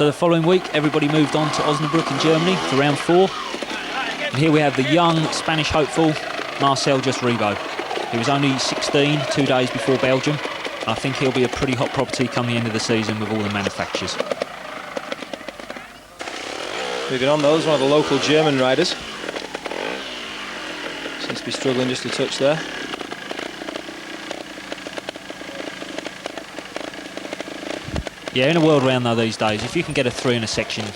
So the following week, everybody moved on to Osnabruck in Germany for round 4. And here we have the young Spanish hopeful, Marcel Just Rebo. He was only 16, 2 days before Belgium. I think he'll be a pretty hot property come the end of the season with all the manufacturers. Moving on though, is one of the local German riders. Seems to be struggling just a touch there. Yeah, in a world round though these days, if you can get a 3 in a section,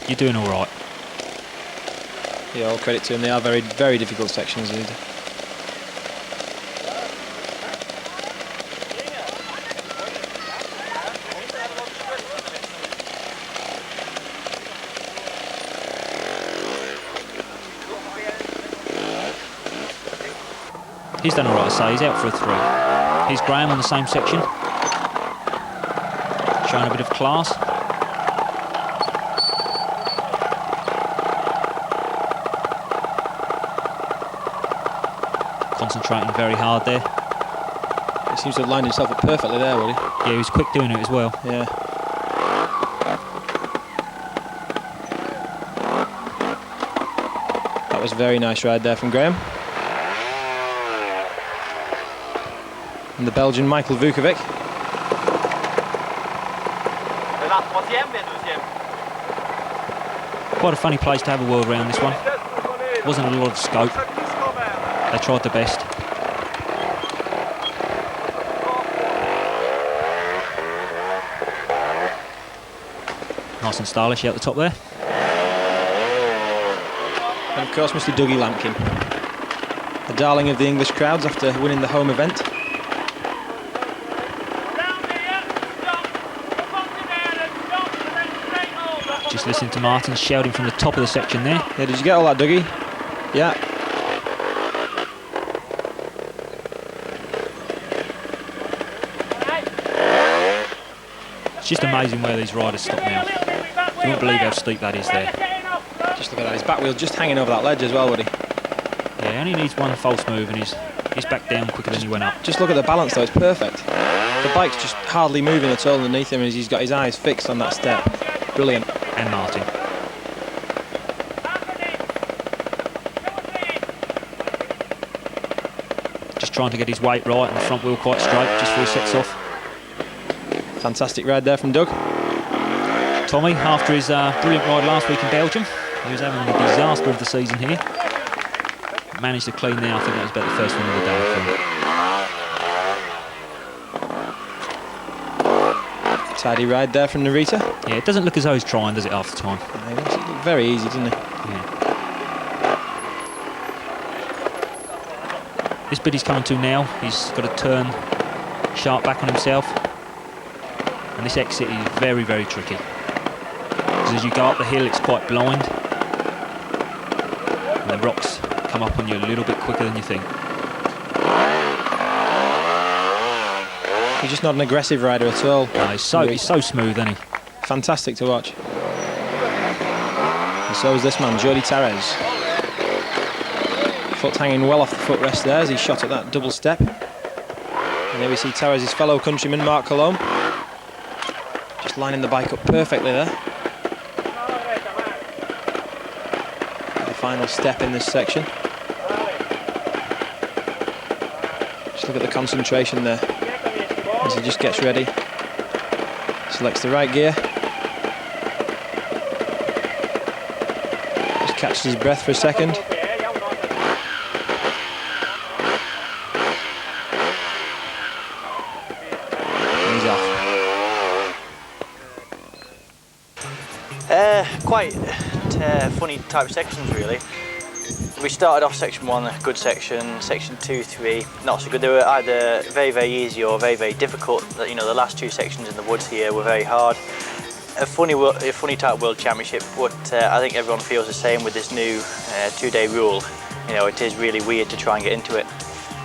you're doing all right. Yeah, all credit to him. They are very, very difficult sections indeed. He's done all right, I say. He's out for a 3. Here's Graham on the same section, showing a bit of class. Concentrating very hard there. He seems to have lined himself up perfectly there, really. Yeah, he was quick doing it as well. Yeah. That was a very nice ride there from Graham. And the Belgian Michael Vukovic. Quite a funny place to have a world round, this one. Wasn't a lot of scope. They tried their best. Nice and stylish out the top there. And of course Mr. Dougie Lampkin, the darling of the English crowds after winning the home event. Just listening to Martin shouting from the top of the section there. Yeah, did you get all that, Dougie? Yeah. It's just amazing where these riders stop now. You won't believe how steep that is there. Just look at that, his back wheel just hanging over that ledge as well, buddy. Yeah, he only needs one false move and he's back down quicker than he went up. Just look at the balance though, it's perfect. The bike's just hardly moving at all underneath him as he's got his eyes fixed on that step. Brilliant. And Martin. Just trying to get his weight right and the front wheel quite straight just before he sets off. Fantastic ride there from Doug. Tommy, after his brilliant ride last week in Belgium, he was having a disaster of the season here. Managed to clean there. I think that was about the first one of the day for him. Tidy ride there from Narita. Yeah, it doesn't look as though he's trying, does it, half the time? It looked very easy, didn't it? Yeah. This bit he's coming to now, he's got to turn sharp back on himself. And this exit is very, very tricky. Because as you go up the hill, it's quite blind. And the rocks come up on you a little bit quicker than you think. He's just not an aggressive rider at all. No, he's so smooth, isn't he? Fantastic to watch. And so is this man, Jordi Tarez. Foot hanging well off the footrest there as he shot at that double step. And there we see Tarez's fellow countryman, Mark Colombe. Just lining the bike up perfectly there. The final step in this section. Just look at the concentration there as he just gets ready. Selects the right gear. Just catches his breath for a second. And he's off. Quite funny type sections really. We started off section 1, a good section, section 2, 3, not so good. They were either very, very easy or very, very difficult. You know, the last 2 sections in the woods here were very hard. A funny type world championship, but I think everyone feels the same with this new 2-day rule. You know, it is really weird to try and get into it.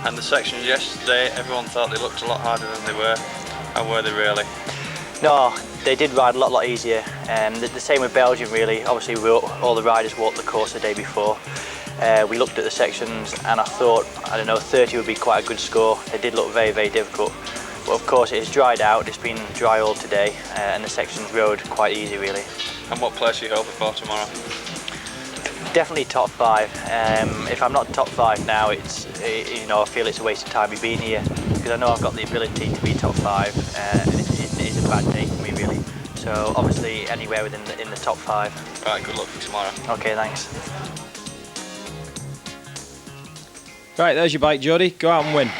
And the sections yesterday, everyone thought they looked a lot harder than they were. How were they really? No, they did ride a lot easier. The same with Belgium really. Obviously all the riders walked the course the day before. We looked at the sections and I thought, I don't know, 30 would be quite a good score. They did look very, very difficult. But of course it is dried out, it's been dry all today, and the section's rode quite easy really. And what place are you hoping for tomorrow? Definitely top 5. If I'm not top 5 now, you know, I feel it's a waste of time me being here, because I know I've got the ability to be top 5, and it is a bad day for me really. So obviously anywhere within in the top 5. Right, good luck for tomorrow. Okay, thanks. Right, there's your bike, Jody. Go out and win.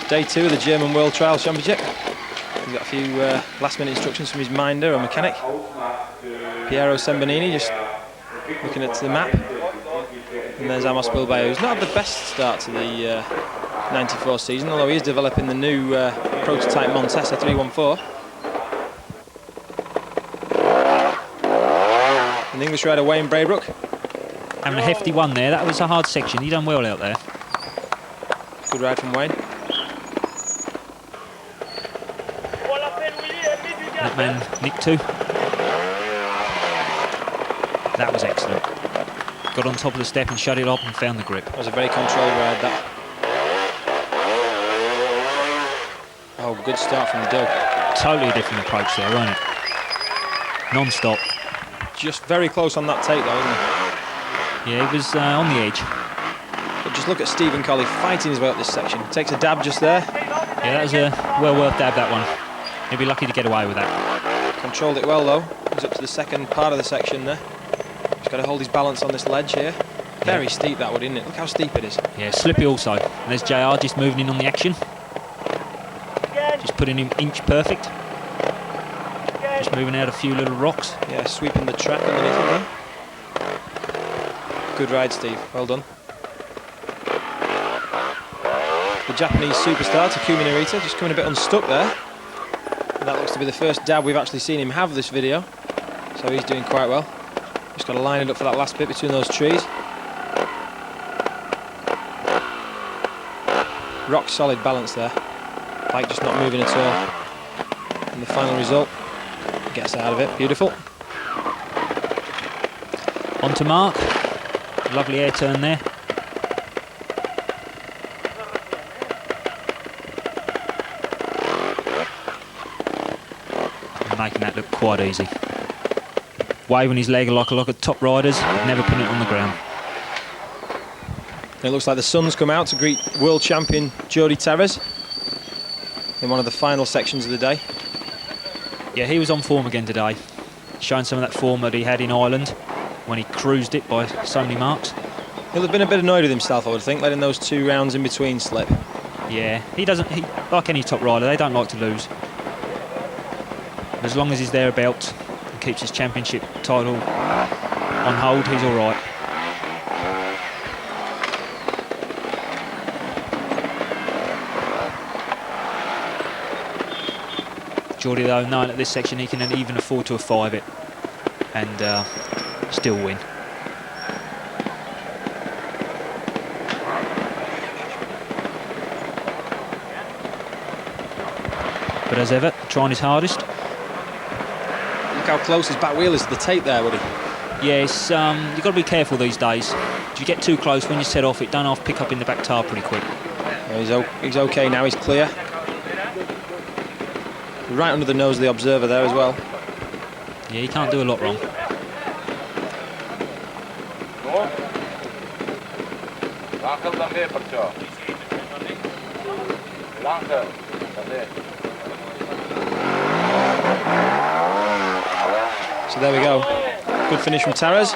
Day 2 of the German World Trial Championship. He's got a few last-minute instructions from his minder or mechanic, Piero Sembonini, just looking at the map. And there's Amos Bilbao, who's not had the best start to the 94 season, although he is developing the new prototype Montesa 314. And the English rider Wayne Braybrook. Having a hefty one there. That was a hard section. He done well out there. Good ride from Wayne. That man, Nick too. That was excellent. Got on top of the step and shut it up and found the grip. That was a very controlled ride, that. Oh, good start from the dog. Totally a different approach there, wasn't it? Non-stop. Just very close on that take, though, isn't he? Yeah, he was on the edge. But just look at Stephen Colley fighting his way up this section. Takes a dab just there. Yeah, that was a well worth dab, that one. He'll be lucky to get away with that. Controlled it well, though. He's up to the second part of the section there. He's got to hold his balance on this ledge here. Very steep, that would, isn't it? Look how steep it is. Yeah, slippy also. And there's JR just moving in on the action. Just putting him inch perfect. Just moving out a few little rocks. Yeah, sweeping the track underneath him there. Good ride, Steve. Well done. The Japanese superstar, Takumi Narita, just coming a bit unstuck there. And that looks to be the first dab we've actually seen him have this video. So he's doing quite well. Just got to line it up for that last bit between those trees. Rock solid balance there. Bike just not moving at all. And the final result gets out of it. Beautiful. On to Mark. Lovely air turn there. And making that look quite easy. Waving his leg like a lot of top riders, never putting it on the ground. It looks like the sun's come out to greet world champion Jody Terres in one of the final sections of the day. Yeah, he was on form again today, showing some of that form that he had in Ireland when he cruised it by so many marks. He'll have been a bit annoyed with himself, I would think, letting those 2 rounds in between slip. Yeah, he doesn't, like any top rider, they don't like to lose. As long as he's thereabouts and keeps his championship title on hold, he's all right. Geordie, though, knowing at this section he can even afford to 5 it and still win. But as ever, trying his hardest. Look how close his back wheel is to the tape there, Woody. Yes, you've got to be careful these days. If you get too close, when you set off, it don't half pick up in the back tyre pretty quick. He's okay now, he's clear. Right under the nose of the observer there as well. Yeah, he can't do a lot wrong. So there we go. Good finish from Terres.